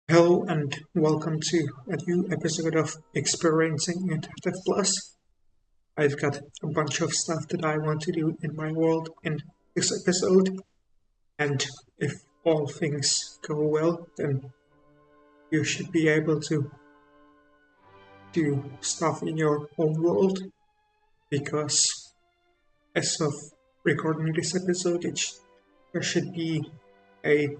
Hello and welcome to a new episode of Experiencing Infdev Plus. I've got a bunch of stuff that I want to do in my world in this episode, and if all things go well, then you should be able to do stuff in your own world, because as of recording this episode, there should be a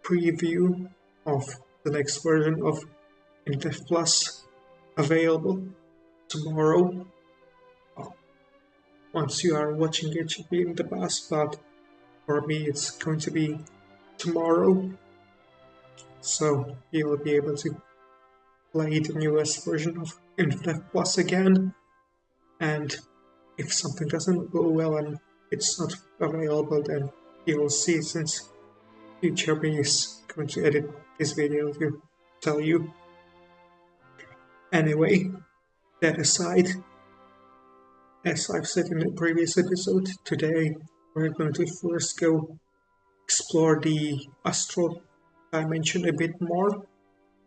preview of the next version of Infdev Plus available tomorrow. Once you are watching it, should be in the past, but for me it's going to be tomorrow. So you will be able to play the newest version of Infdev Plus again. And if something doesn't go well and it's not available, then you will see, since future me is going to edit this video to tell you. Anyway, that aside, as I've said in the previous episode, today we're going to first go explore the Astral dimension a bit more,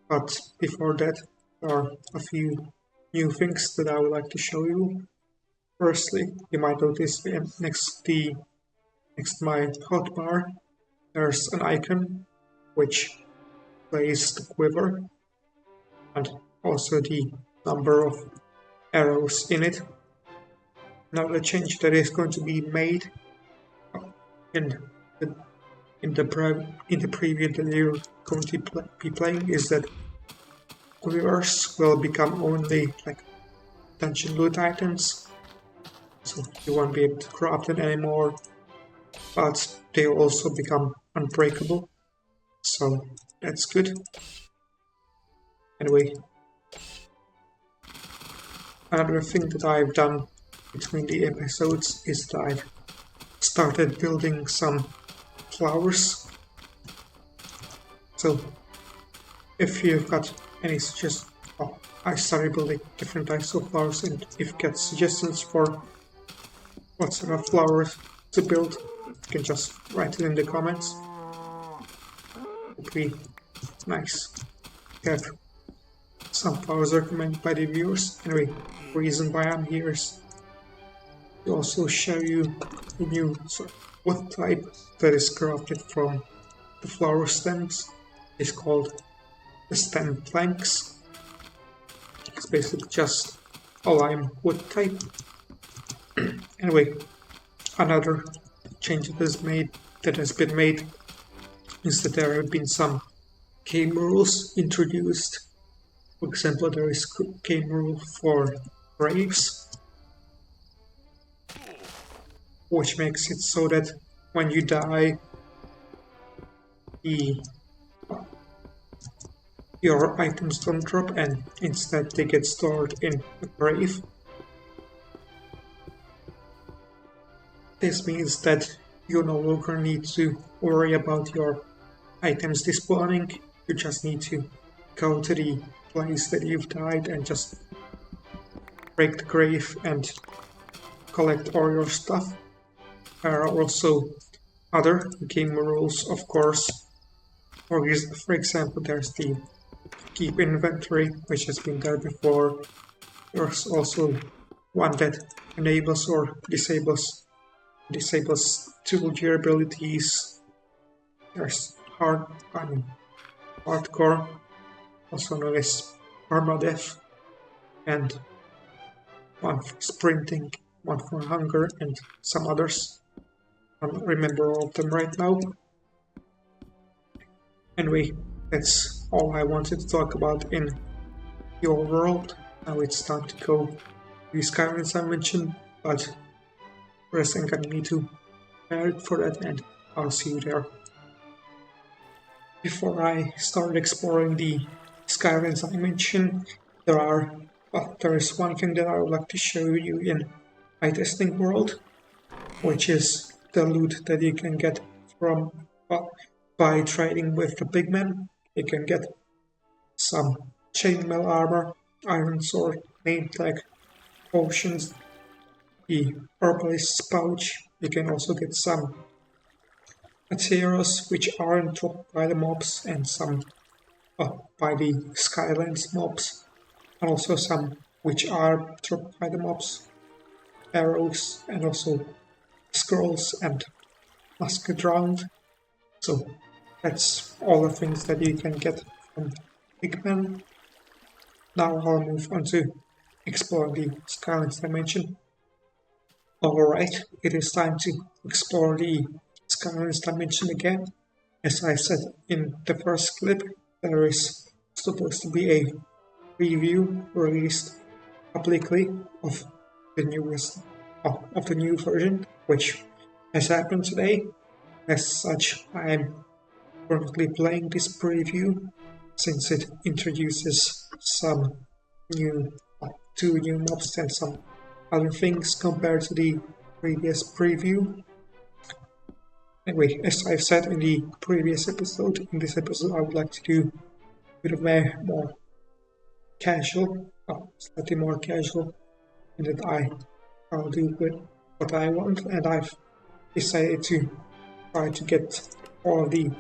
but before that there are a few new things that I would like to show you. Firstly, you might notice next my hotbar there's an icon which plays the quiver and also the number of arrows in it. Now the change that is going to be made in the preview that you're going to be playing is that quivers will become only like dungeon loot items, so you won't be able to craft them anymore, but they also become unbreakable, so that's good. Anyway, another thing that I've done between the episodes is that I've started building some flowers. So if you've got any suggestions, I started building different types of flowers, and if you get suggestions for what sort of flowers to build, you can just write it in the comments. It'd be nice to have some flowers recommended by the viewers. Anyway, the reason why I'm here is to also show you the new wood type that is crafted from the flower stems. It's called the stem planks. It's basically just a lime wood type. Anyway, another change that has been made is that there have been some game rules introduced. For example, there is game rule for graves, which makes it so that when you die, your items don't drop, and instead they get stored in a grave. This means that you no longer need to worry about your items despawning. You just need to go to the place that you've died and just break the grave and collect all your stuff. There are also other game rules, of course. For example, there's the keep inventory, which has been there before. There's also one that enables or disables tool durabilities. There's hardcore, also known as permadeath, and one for sprinting, one for hunger, and some others. I don't remember all of them right now. Anyway, that's all I wanted to talk about in your world. Now it's time to go to the Skyrim dimension, but first I'm gonna need to prepare for that, and I'll see you there. Before I start exploring the Skyrim dimension, there is one thing that I would like to show you in my testing world, which is the loot that you can get from by trading with the pigmen. You can get some chainmail armor, iron sword, name tag, potions, the herbalist's pouch. You can also get some materials which aren't dropped by the mobs, and some by the Skylands mobs, and also some which are dropped by the mobs, arrows, and also scrolls and musket round. So that's all the things that you can get from pigmen. Now I'll move on to explore the Skylands dimension. Alright, it is time to explore the Skylands dimension again. As I said in the first clip, there is supposed to be a preview released publicly of the newest of the new version, which has happened today. As such, I am currently playing this preview since it introduces some new, two new mobs and some other things compared to the previous preview. Anyway, as I've said in the previous episode, in this episode I would like to do a bit of a more casual, slightly more casual, and that I'll do with what I want, and I've decided to try to get all the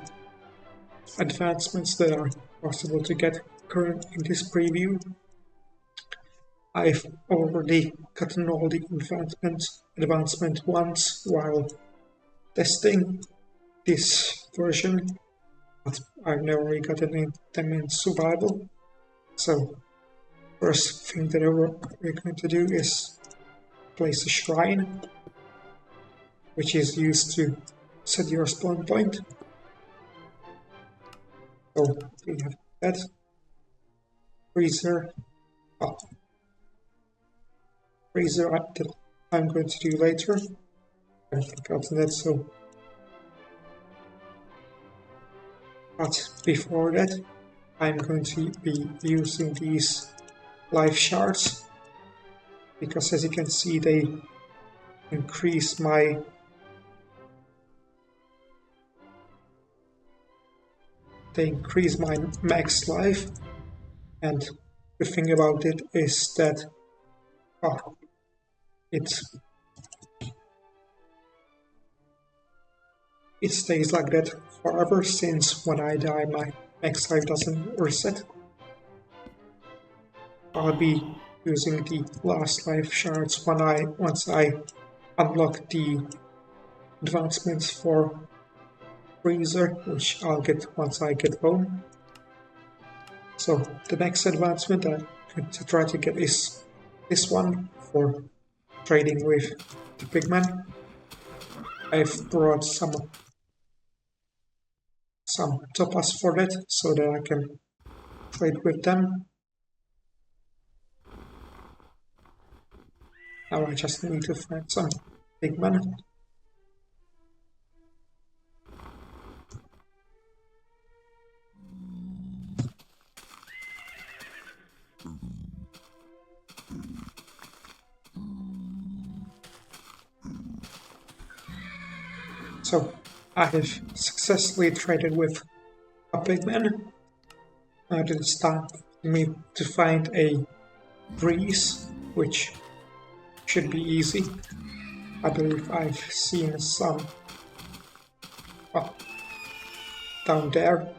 advancements that are possible to get current in this preview. I've already gotten all the advancement once while testing this version, but I've never really gotten them in survival. So first thing that we're going to do is place a shrine, which is used to set your spawn point. So we have that. Freezer that I'm going to do later. I forgot that, so. But before that, I'm going to be using these life shards, because as you can see, they increase my max life, and the thing about it is that it stays like that forever, since when I die my max life doesn't reset. I'll be using the last life shards once I unlock the advancements for Freezer, which I'll get once I get home. So the next advancement I'm going to try to get is this one for trading with the pigmen. I've brought some topaz for that, so that I can trade with them. Now I just need to find some pigmen. So I have successfully traded with a pigman. Now it is time for me to find a breeze, which should be easy. I believe I've seen some down there.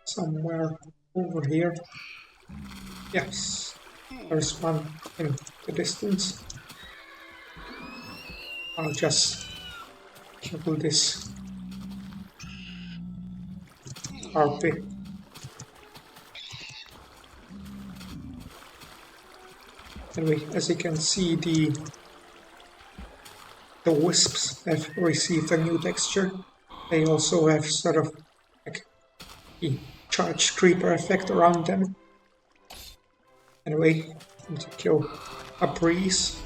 Somewhere over here. Yes, there's one in the distance. I'll just kill this harpy. Anyway, as you can see, the wisps have received a new texture. They also have sort of like a charged creeper effect around them. Anyway, I need to kill a breeze.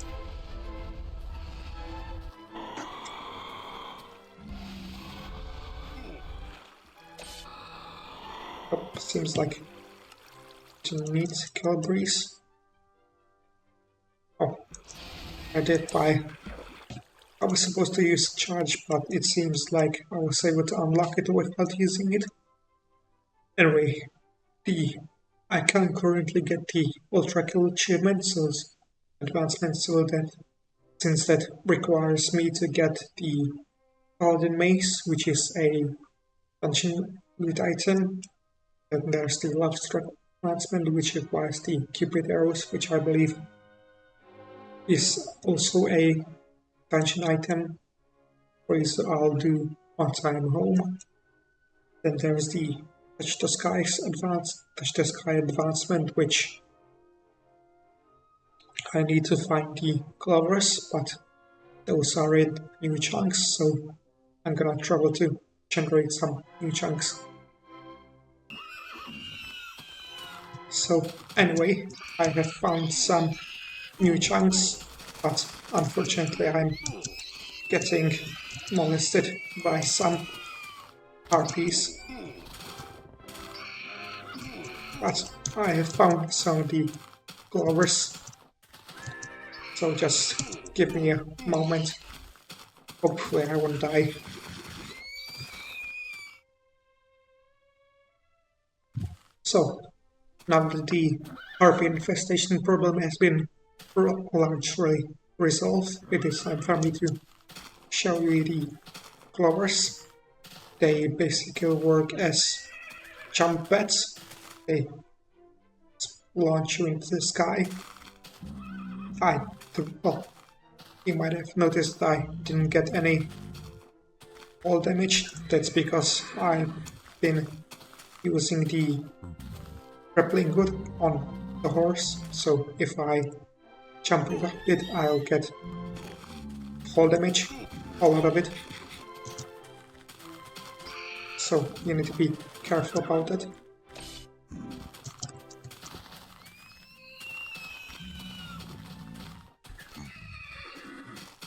Oh, seems like I need to kill a breeze. Oh, I did I was supposed to use charge, but it seems like I was able to unlock it without using it. Anyway, I can currently get the Ultra Kill achievement, so advancement, so that since that requires me to get the Paladin Mace, which is a dungeon loot item. And there's the Love Struck advancement, which requires the Cupid arrows, which I believe is also a dungeon item, which I'll do once I'm home. Then there's the Touch the Sky advancement, which I need to find the Clovers, but those are in new chunks, so I'm gonna trouble to generate some new chunks. So anyway, I have found some new chunks, but unfortunately I'm getting molested by some harpies. But I have found some of the Clovers, so just give me a moment. Hopefully I won't die. So, now that the harpy infestation problem has been largely resolved, it is time for me to show you the Clovers. They basically work as jump pads. They launch you into the sky. Well, you might have noticed I didn't get any fall damage. That's because I've been using the grappling hook on the horse, so if I jump over it, I'll get fall damage, a lot of it. So you need to be careful about that.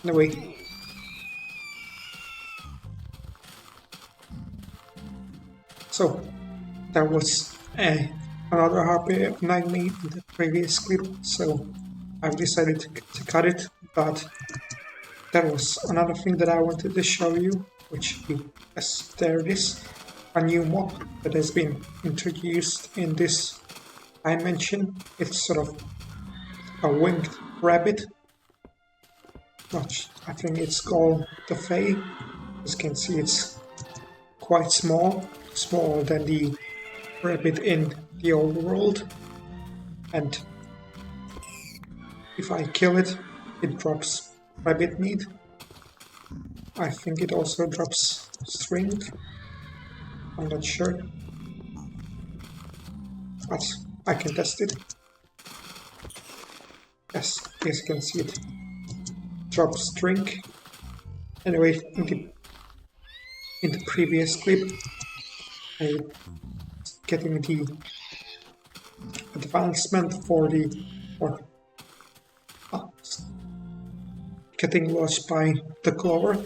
Anyway, so there was another harpy annoying me in the previous clip, so I've decided to cut it, but there was another thing that I wanted to show you, which is there is a new mob that has been introduced in this dimension. It's sort of a winged rabbit. I think it's called the Fae. As you can see, it's quite small, smaller than the rabbit in the old world. And if I kill it, it drops rabbit meat. I think it also drops strength. I'm not sure, but I can test it. Yes, as you can see, it drops strength. Anyway, in the previous clip, I was getting the advancement for getting lost by the Clover.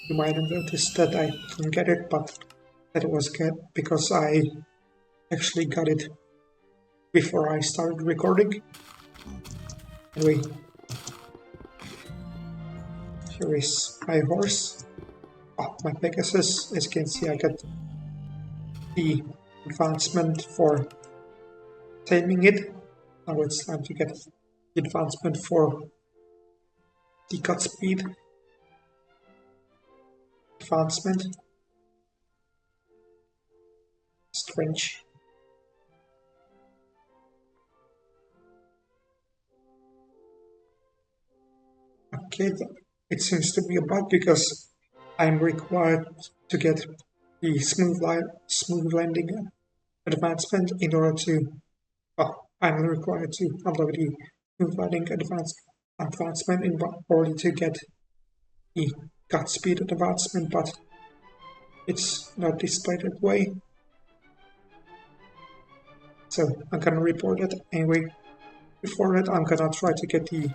You might have noticed that I didn't get it, but that was because I actually got it before I started recording. Anyway, here is my horse. My Pegasus. As you can see, I got the advancement for taming it. Now it's time to get the advancement for the cut speed advancement. Strange. Okay, it seems to be a bug because I'm required to get the smooth landing advancement in order to. I'm required to unlock the smooth landing advancement in order to get the cut speed advancement, but it's not displayed that way. So I'm gonna report it anyway. Before that, I'm gonna try to get the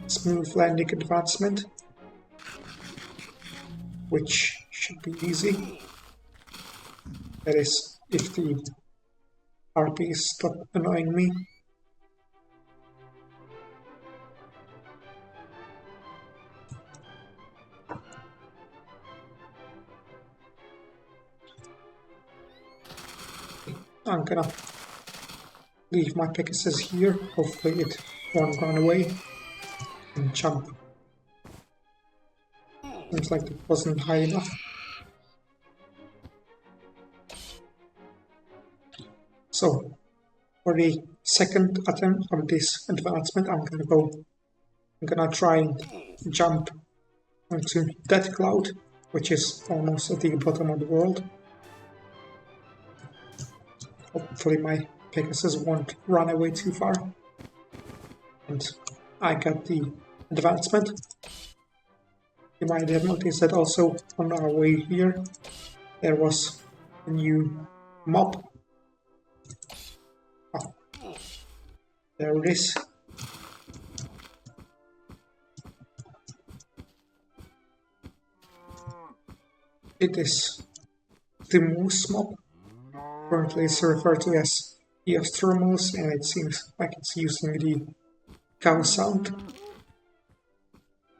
smooth landing advancement, which should be easy. That is, if the RPs stop annoying me. I'm gonna leave my Pegasus here, hopefully it won't run away. And and jump. Seems like it wasn't high enough. So, for the second attempt of this advancement, I'm gonna try and jump onto that cloud, which is almost at the bottom of the world. Hopefully my Pegasus won't run away too far. And I got the advancement. You might have noticed that also on our way here, there was a new mob. Oh, there it is. It is the moose mob. Currently it's referred to as the Astral moose, and it seems like it's using the cow sound.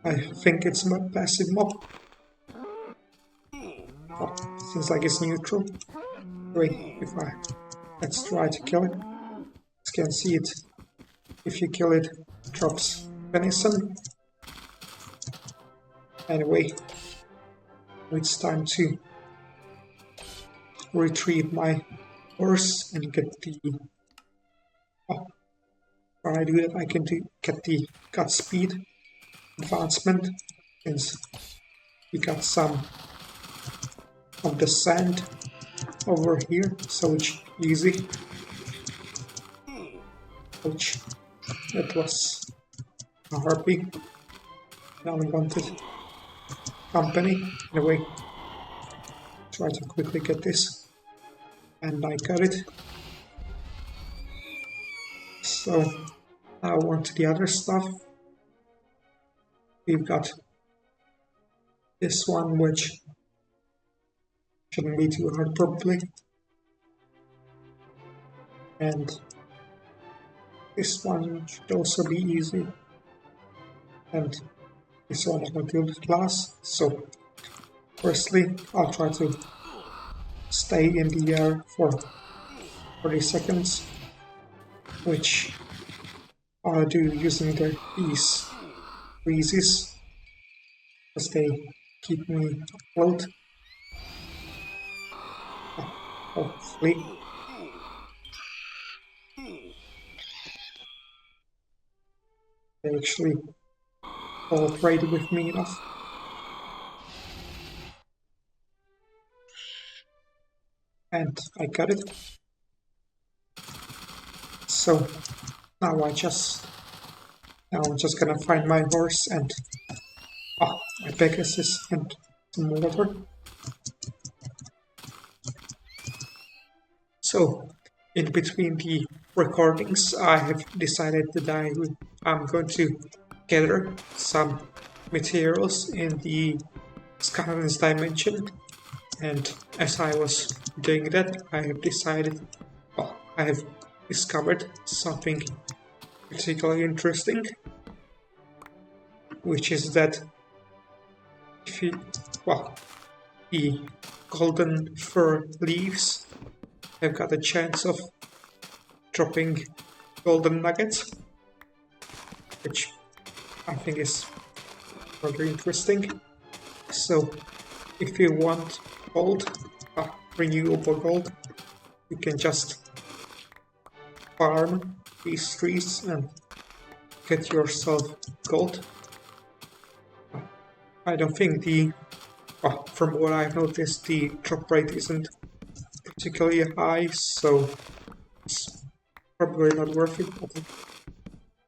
I think it's a passive mob. Oh, seems like it's neutral. Wait, let's try to kill it. As you can see it, if you kill it, it drops venison. Anyway, it's time to retrieve my horse and get the... Oh, when I do that I can get the Godspeed advancement, since we got some of the sand over here, so it's easy. Ouch, that was a harpy, an unwanted company. Anyway, try to quickly get this, and I got it. So now on to the other stuff. We've got this one, which shouldn't be too hard probably, and this one should also be easy, and this one is not built last. So firstly I'll try to stay in the air for 40 seconds, which I'll do using these breezes, as they keep me afloat. Hopefully. They actually cooperate with me enough. And I got it. So now I'm just gonna find my horse and my Pegasus and some water. So in between the recordings, I have decided that I'm going to gather some materials in the Skylands dimension, and as I was doing that, I have discovered something particularly interesting, which is that the golden fir leaves have got a chance of dropping golden nuggets, which I think is rather interesting. So if you want gold, renewable gold, you can just farm these trees and get yourself gold. I don't think from what I've noticed, the drop rate isn't particularly high, so it's probably not worth it, but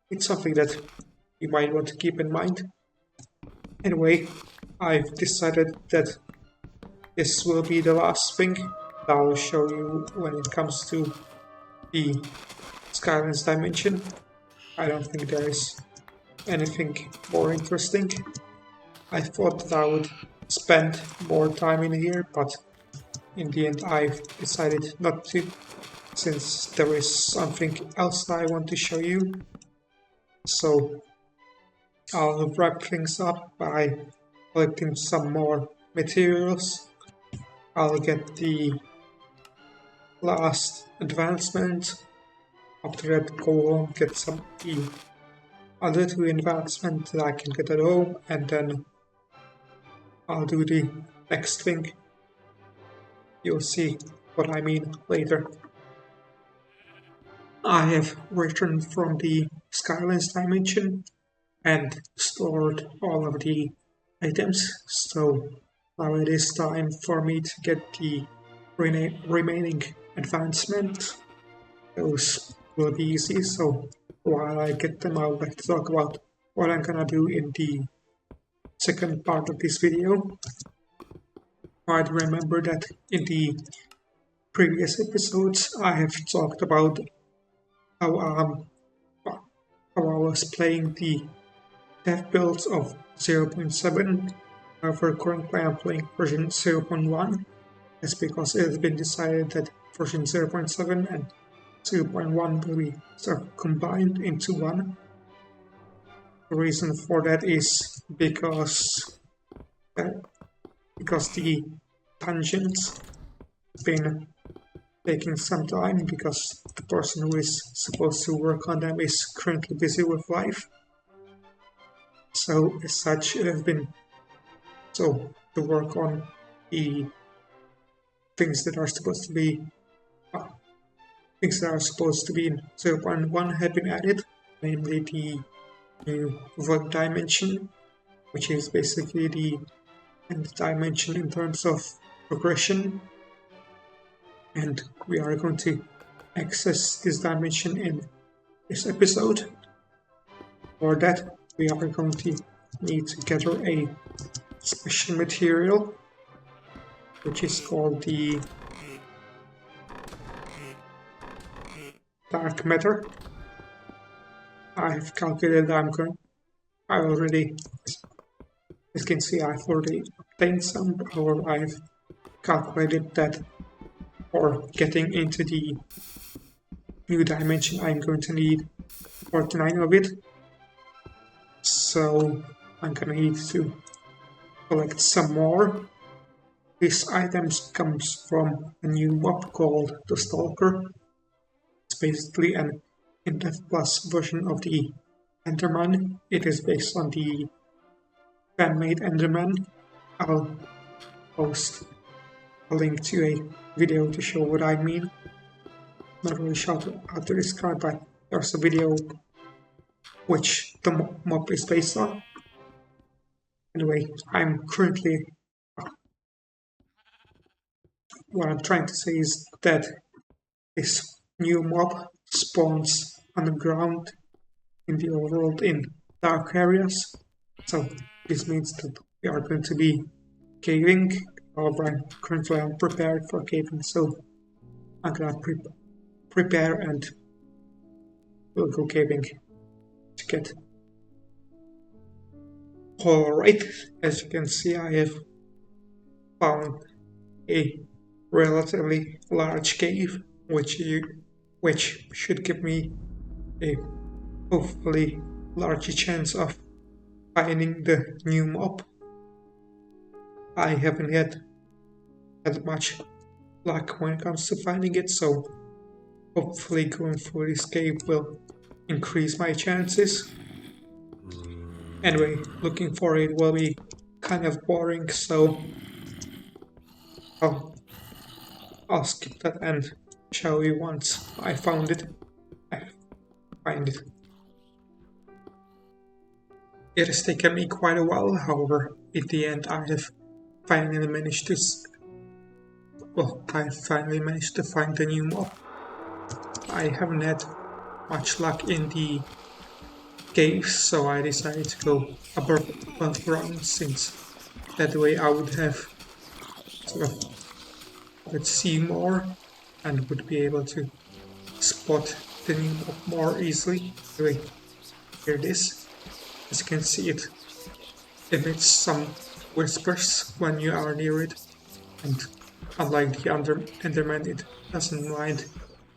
it's something that you might want to keep in mind. Anyway, I've decided that this will be the last thing that I'll show you when it comes to the Skylands dimension. I don't think there is anything more interesting. I thought that I would spend more time in here, but in the end I've decided not to, since there is something else that I want to show you. So I'll wrap things up by collecting some more materials. I'll get the last advancement. After that, go home, get some tea, other two advancements that I can get at home, and then I'll do the next thing. You'll see what I mean later. I have returned from the Skylands dimension and stored all of the items, so now it is time for me to get the remaining advancement. Those will be easy, so while I get them, I would like to talk about what I'm gonna do in the second part of this video. I'd remember that in the previous episodes I have talked about how I was playing the dev builds of 0.7. However, currently I'm playing version 0.1. That's because it has been decided that version 0.7 and 0.1 will be sort of combined into one. The reason for that is because the dungeons have been taking some time because the person who is supposed to work on them is currently busy with life. So as such, it has been to work on the things that are supposed to be in 0.1 have been added, namely the new void dimension, which is basically the nth dimension in terms of progression, and we are going to access this dimension in this episode. For that, we are going to need to gather a special material, which is called the dark matter. I have calculated as you can see, I've already obtained some, or I've calculated that for getting into the new dimension I'm going to need 49 of it. So I'm gonna need to collect some more. This item comes from a new mob called the Stalker. It's basically an Infdev Plus version of the Enderman. It is based on the fan-made Enderman. I'll post a link to a video to show what I mean. Not really sure how to describe, but there's a video which the mob is based on. Anyway, what I'm trying to say is that this new mob spawns underground in the overworld in dark areas. So this means that we are going to be caving. However, I'm currently unprepared for caving, so I'm gonna prepare and we'll go caving to get. Alright, as you can see, I have found a relatively large cave, which should give me a hopefully larger chance of finding the new mob. I haven't yet had much luck when it comes to finding it, so hopefully going through this cave will increase my chances. Anyway, looking for it will be kind of boring, so I'll skip that and show you once I find it. It has taken me quite a while, however, in the end I finally managed to find the new mob. I haven't had much luck in the caves, so I decided to go above ground, since that way I would have would see more and would be able to spot the new mob more easily. Anyway, here it is. As you can see, it emits some whispers when you are near it, and unlike the Enderman, it doesn't mind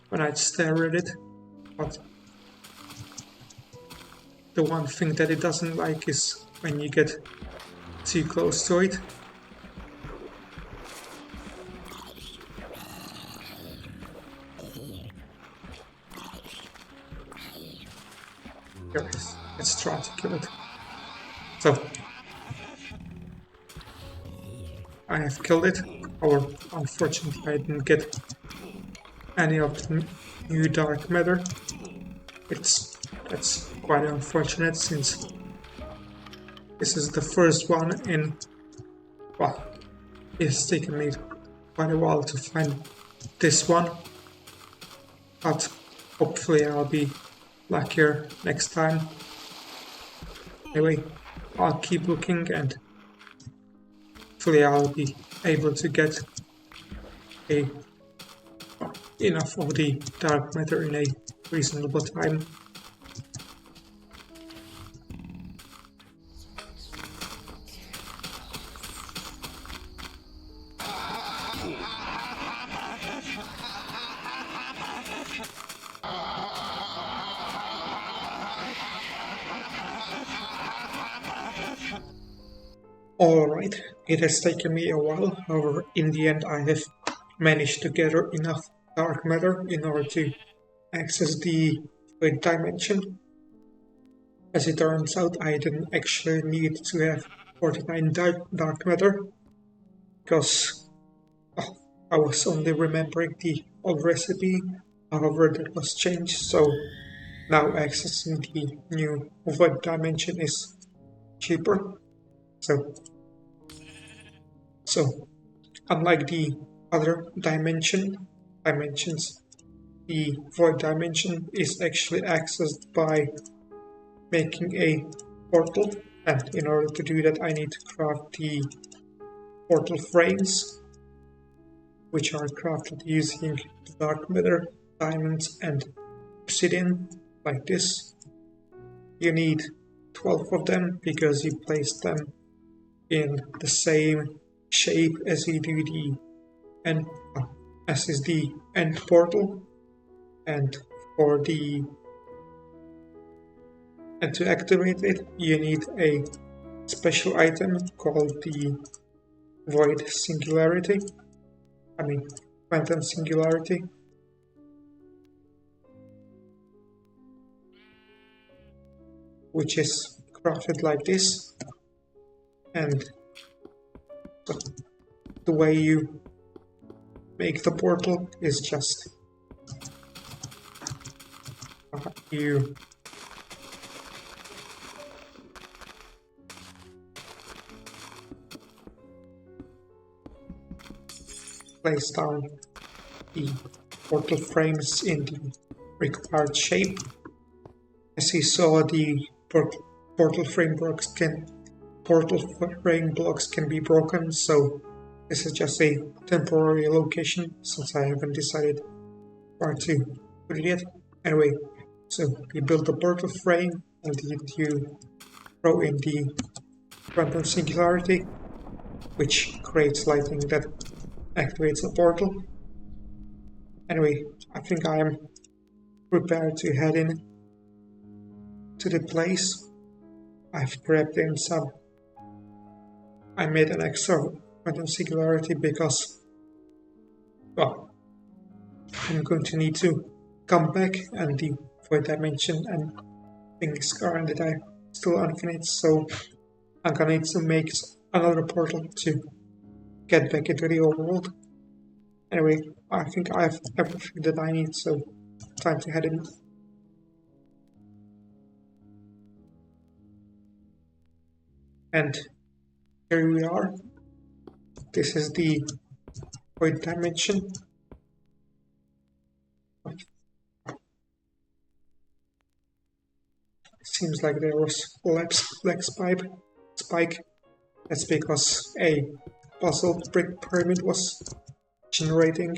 when I stare at it, but the one thing that it doesn't like is when you get too close to it. Let's try to kill it. So I have killed it, or unfortunately I didn't get any of the new dark matter. That's quite unfortunate since this is the first one in, well, it's taken me quite a while to find this one, but hopefully I'll be luckier next time. Anyway, I'll keep looking and hopefully I'll be able to get enough of the dark matter in a reasonable time. Alright, it has taken me a while, however in the end I have managed to gather enough dark matter in order to access the void dimension. As it turns out, I didn't actually need to have 49 dark matter, because I was only remembering the old recipe, however that was changed, so now accessing the new void dimension is cheaper. So unlike the other dimensions, the void dimension is actually accessed by making a portal, and in order to do that I need to craft the portal frames, which are crafted using dark matter, diamonds and obsidian, like this. You need 12 of them because you place them in the same shape as you do the end, as is the end portal, and to activate it you need a special item called the void singularity. Quantum singularity. Which is crafted like this, and so the way you make the portal is just you place down the portal frames in the required shape. As you saw, the portal frame blocks can be broken, so this is just a temporary location since I haven't decided where to put it yet. Anyway, so you build the portal frame and you throw in the quantum singularity, which creates lighting that activates the portal. Anyway, I think I am prepared to head in to the place. I've grabbed in some. I made an extra quantum singularity because, well, I'm going to need to come back and the void dimension and things are that I still unfinished, so I'm gonna need to make another portal to get back into the overworld. Anyway, I think I have everything that I need, so time to head in. And here we are. This is the void dimension. Seems like there was black spike. That's because a basalt brick pyramid was generating.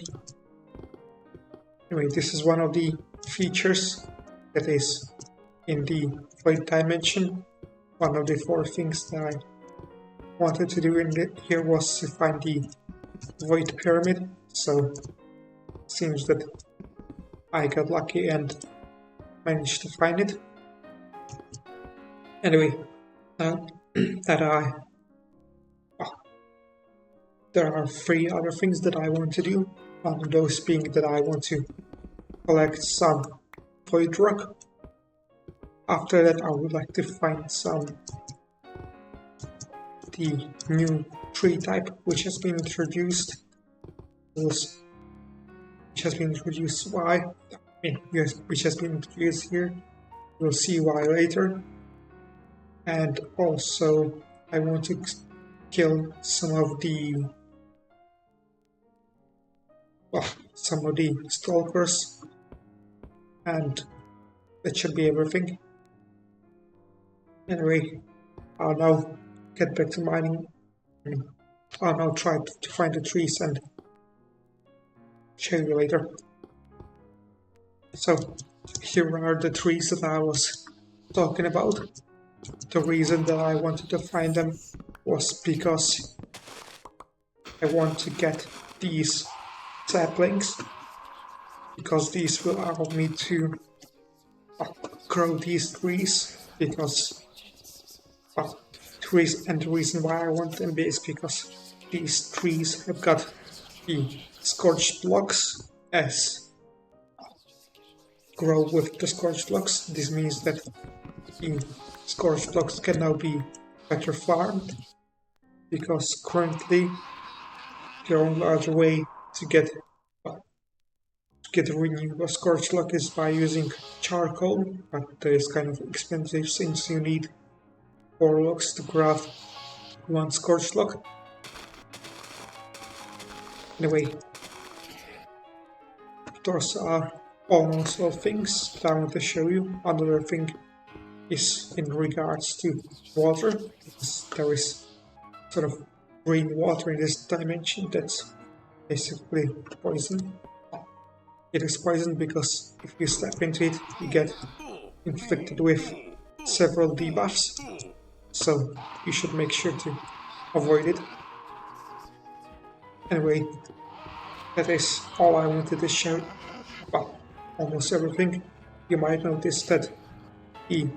Anyway, this is one of the features that is in the void dimension. One of the 4 things that I wanted to do in here was to find the void pyramid, so it seems that I got lucky and managed to find it. Anyway, there are 3 other things that I want to do, one of those being that I want to collect some void rock, After that, I would like to find the new tree type which has been introduced. Which has been introduced why? Yes, which has been introduced here. We'll see why later. And also, I want to kill some of the stalkers, and that should be everything. Anyway, I'll now get back to mining. I'll now try to find the trees and show you later. So, here are the trees that I was talking about. The reason that I wanted to find them was because I want to get these saplings, because these will allow me to grow these trees, because trees, and the reason why I want them is because these trees have got the scorched blocks as grow with the scorched blocks. This means that the scorched blocks can now be better farmed, because currently the only other way to get a renewable scorched block is by using charcoal, but that is kind of expensive since you need 4 logs to craft 1 scorched block. Anyway, those are almost all things that I want to show you. Another thing is in regards to water, because there is sort of green water in this dimension that's basically poison. It is poison because if you step into it, you get inflicted with several debuffs, so you should make sure to avoid it. Anyway, that is all I wanted to show. Well, almost everything. You might notice that the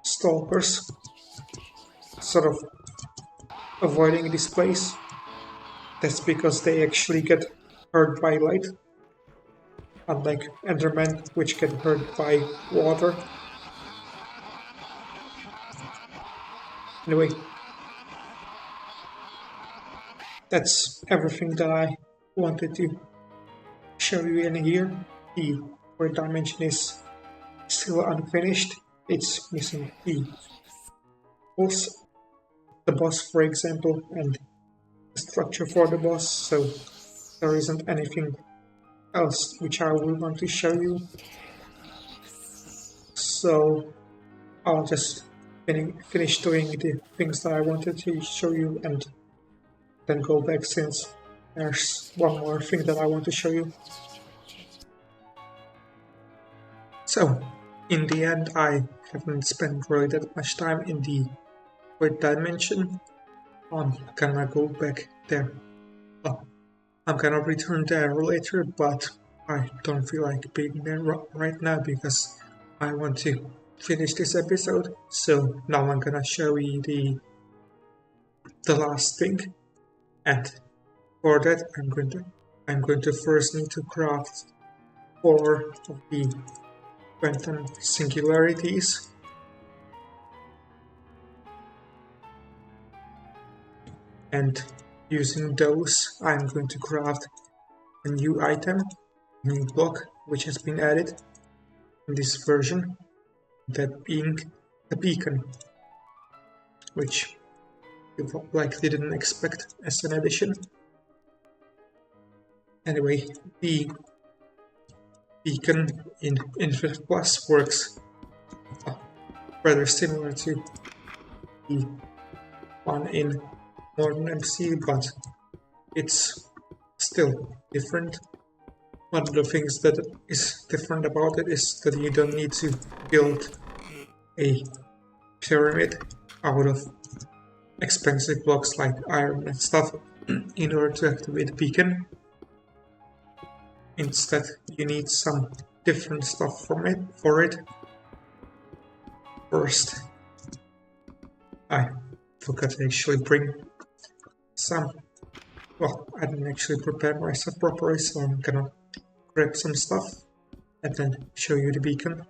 stalkers sort of avoiding this place. That's because they actually get hurt by light, unlike Endermen, which get hurt by water. Anyway, that's everything that I wanted to show you in here. The third dimension is still unfinished. It's missing the boss, for example, and the structure for the boss, so there isn't anything else which I will want to show you. So I'll just finish doing the things that I wanted to show you and then go back, since there's one more thing that I want to show you. So, in the end, I haven't spent really that much time in the third dimension. I'm gonna go back there. Well, I'm gonna return there later, but I don't feel like being there right now because I want to finish this episode. So now I'm gonna show you the last thing, and for that I'm going to first need to craft 4 of the quantum singularities. And using those, I'm going to craft a new item, a new block, which has been added in this version, that being a beacon, which you likely didn't expect as an addition. Anyway, the beacon in Infdev Plus works rather similar to the one in Modern MC, but it's still different. One of the things that is different about it is that you don't need to build a pyramid out of expensive blocks like iron and stuff in order to activate the beacon. Instead, you need some different stuff for it. First, I forgot to actually bring some. Well, I didn't actually prepare myself properly, so I'm gonna grab some stuff and then show you the beacon.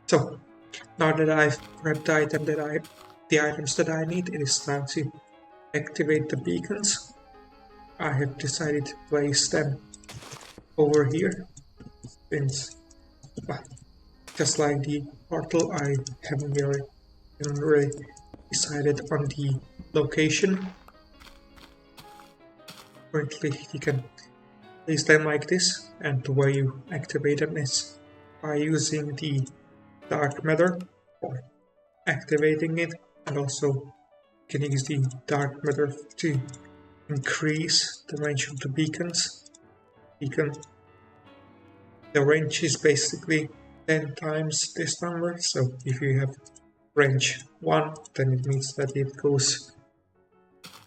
So now that I've prepped the items that I need, it is time to activate the beacons. I have decided to place them over here, since just like the portal, I haven't really decided on the location. Currently, you can place them like this, and the way you activate them is by using the dark matter for activating it, and also you can use the dark matter to increase the range of the beacons. The range is basically 10 times this number, so if you have range 1, then it means that it goes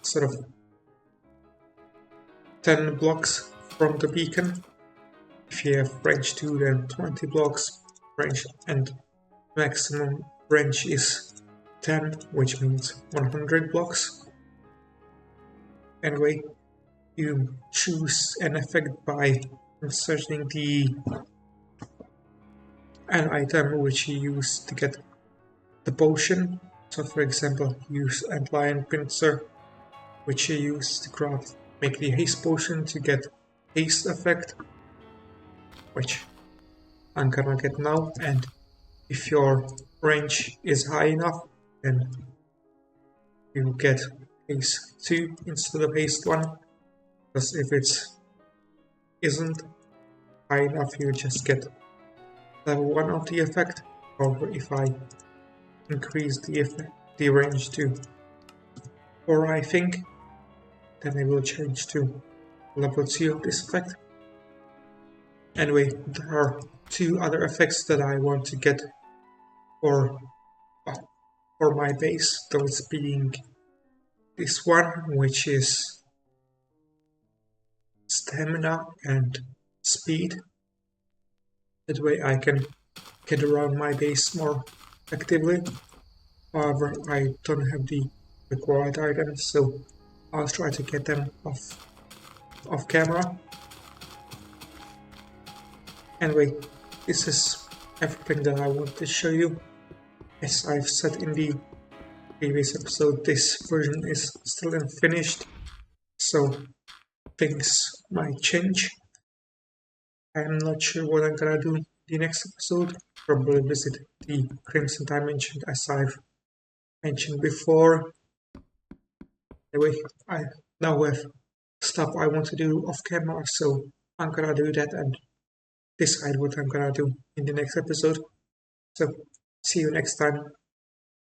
sort of 10 blocks from the beacon. If you have range 2, then 20 blocks range, and maximum range is 10, which means 100 blocks. Anyway, you choose an effect by inserting an item which you use to get the potion. So for example, use Antlion Pincer, which you use to make the haste potion to get haste effect, which I'm gonna get now. And if your range is high enough, then you get haste 2 instead of haste 1, because if it isn't high enough, you just get level 1 of the effect. However, if I increase the range to 4, I think, then it will change to level 2 of this effect. Anyway, there are 2 other effects that I want to get for my base, those being this one, which is stamina and speed. That way I can get around my base more effectively. However, I don't have the required items, so I'll try to get them off camera. Anyway, this is everything that I wanted to show you. As I've said in the previous episode, this version is still unfinished, so things might change. I'm not sure what I'm gonna do the next episode. Probably visit the Crimson Dimension as I've mentioned before. Anyway, I now have stuff I want to do off camera, so I'm gonna do that and decide what I'm gonna do in the next episode. So, see you next time.